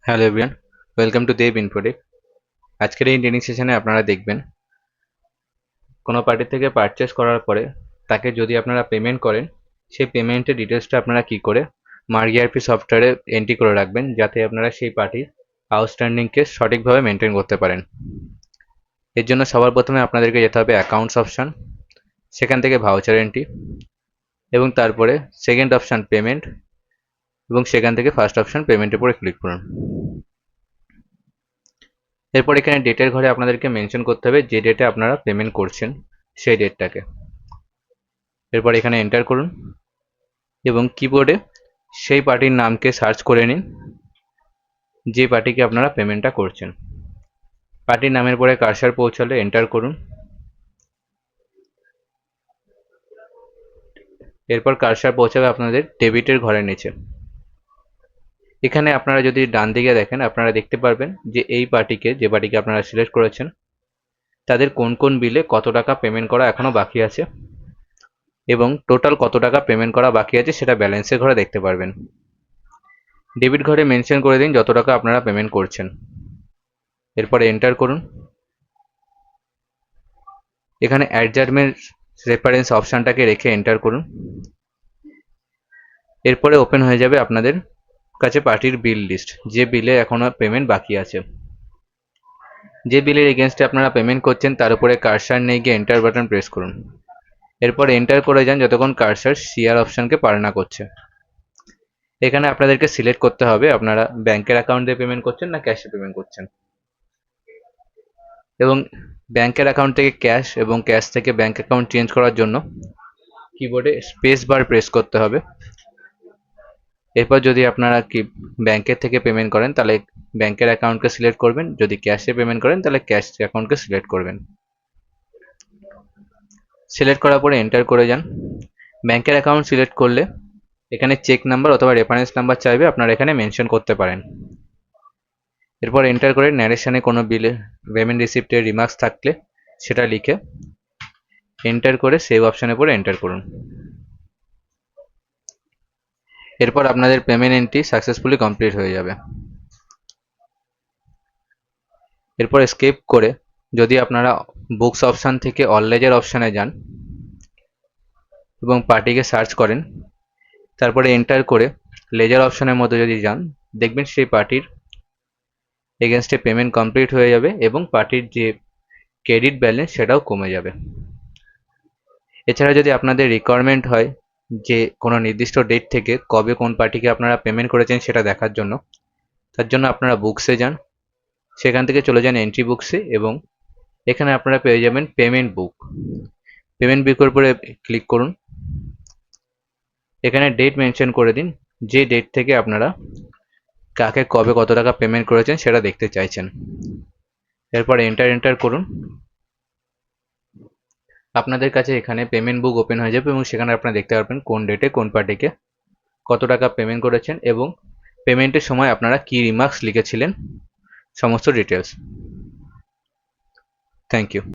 Hello everyone, welcome to Dev infotech. আজকের এই training সেশনে আপনারা দেখবেন কোনো পার্টি থেকে পারচেস করার পরে তাকে যদি আপনারা পেমেন্ট করেন, সেই পেমেন্টের ডিটেলসটা আপনারা কি করে মার্গিআরপি সফটওয়্যারে এন্ট্রি করে রাখবেন, যাতে আপনারা সেই পার্টির আউটস্ট্যান্ডিংকে সঠিকভাবে মেনটেন করতে পারেন। এর জন্য সবার প্রথমে আপনাদেরকে যেতে হবে অ্যাকাউন্টস অপশান, সেখান থেকে ভাউচার এন্ট্রি, এবং তারপরে সেকেন্ড অপশান পেমেন্ট, এবং সেখান থেকে ফার্স্ট অপশান পেমেন্টের উপরে ক্লিক করুন। এরপর এখানে ডেটের ঘরে আপনাদেরকে মেনশন করতে হবে যে ডেটে আপনারা পেমেন্ট করছেন সেই ডেটটাকে। এরপর এখানে এন্টার করুন এবং কিবোর্ডে সেই পার্টির নামকে সার্চ করে নিন যে পার্টিকে আপনারা পেমেন্টটা করছেন। পার্টির নামের পরে কার্সার পৌঁছালে এন্টার করুন। এরপর কার্সার পৌঁছাবে আপনাদের ডেবিটের ঘরের নিচে। এখানে আপনারা যদি ডান দিকে দেখেন, আপনারা দেখতে পারবেন যে এই পার্টিকে, যে পার্টিকে আপনারা সিলেক্ট করেছেন, তাদের কোন কোন বিলে কত টাকা পেমেন্ট করা এখনো বাকি আছে এবং টোটাল কত টাকা পেমেন্ট করা বাকি আছে সেটা ব্যালেন্সের ঘরে দেখতে পারবেন। ডেবিট ঘরে মেনশন করে দিন যত টাকা আপনারা পেমেন্ট করছেন। এরপরে এন্টার করুন। এখানে অ্যাডজাস্টমেন্ট রেফারেন্স অপশানটাকে রেখে এন্টার করুন। এরপরে ওপেন হয়ে যাবে আপনাদের কাছে পার্টির বিল লিস্ট, যে বিলে এখনো পেমেন্ট বাকি আছে। যে বিলের এগেনস্টে আপনারা পেমেন্ট করছেন তার উপরে কার্সার নিয়ে গিয়ে এন্টার বাটন প্রেস করুন। এরপর এন্টার করে যান যতক্ষণ কার্সার সিআর অপশানকে পার না করছে। এখানে আপনাদেরকে সিলেক্ট করতে হবে আপনারা ব্যাংকের অ্যাকাউন্ট দিয়ে পেমেন্ট করছেন না ক্যাশে পেমেন্ট করছেন, এবং ব্যাংকের অ্যাকাউন্ট থেকে ক্যাশ এবং ক্যাশ থেকে ব্যাংক অ্যাকাউন্ট চেঞ্জ করার জন্য কিবোর্ডে স্পেস বার প্রেস করতে হবে। এরপর যদি আপনারা ব্যাংকের থেকে পেমেন্ট করেন তাহলে ব্যাংকের অ্যাকাউন্টকে সিলেক্ট করবেন, যদি ক্যাশে পেমেন্ট করেন তাহলে ক্যাশ অ্যাকাউন্টকে সিলেক্ট করবেন। সিলেক্ট করার পরে এন্টার করে যান। ব্যাংকের অ্যাকাউন্ট সিলেক্ট করলে এখানে চেক নাম্বার অথবা রেফারেন্স নাম্বার চাইবে, আপনারা এখানে মেনশন করতে পারেন। এরপর এন্টার করে ন্যারেশনে কোনো বিলে পেমেন্ট রিসিপ্টের রিমার্কস থাকলে সেটা লিখে এন্টার করে সেভ অপশানের উপরে এন্টার করুন। এরপর আপনাদের পেমেন্ট এন্ট্রি সাকসেসফুলি কমপ্লিট হয়ে যাবে। এরপর স্কিপ করে যদি আপনারা বুকস অপশান থেকে অল লেজার অপশানে যান এবং পার্টিকে সার্চ করেন, তারপরে এন্টার করে লেজার অপশানের মধ্যে যদি যান, দেখবেন সেই পার্টির এগেনস্টে পেমেন্ট কমপ্লিট হয়ে যাবে এবং পার্টির যে ক্রেডিট ব্যালেন্স সেটাও কমে যাবে। এছাড়া যদি আপনাদের রিকোয়ারমেন্ট হয় যে কোনো নির্দিষ্ট ডেট থেকে কবে কোন পার্টিকে আপনারা পেমেন্ট করেছেন সেটা দেখার জন্য, তার জন্য আপনারা বুকসে যান, সেখান থেকে চলে যান এন্ট্রি বুকসে এবং এখানে আপনারা পেয়ে যাবেন পেমেন্ট বুক। পেমেন্ট বুকের উপরে ক্লিক করুন। এখানে ডেট মেনশন করে দিন যে ডেট থেকে আপনারা কাকে কবে কত টাকা পেমেন্ট করেছেন সেটা দেখতে চাইছেন। এরপর এন্টার করুন। আপনাদের কাছে এখানে পেমেন্ট বুক ওপেন হয়ে যাবে এবং সেখানে আপনারা দেখতে পারবেন কোন ডেটে কোন পার্টিকে কত টাকা পেমেন্ট করেছেন এবং পেমেন্টের সময় আপনারা কি রিমার্কস লিখেছিলেন, সমস্ত ডিটেলস। Thank you.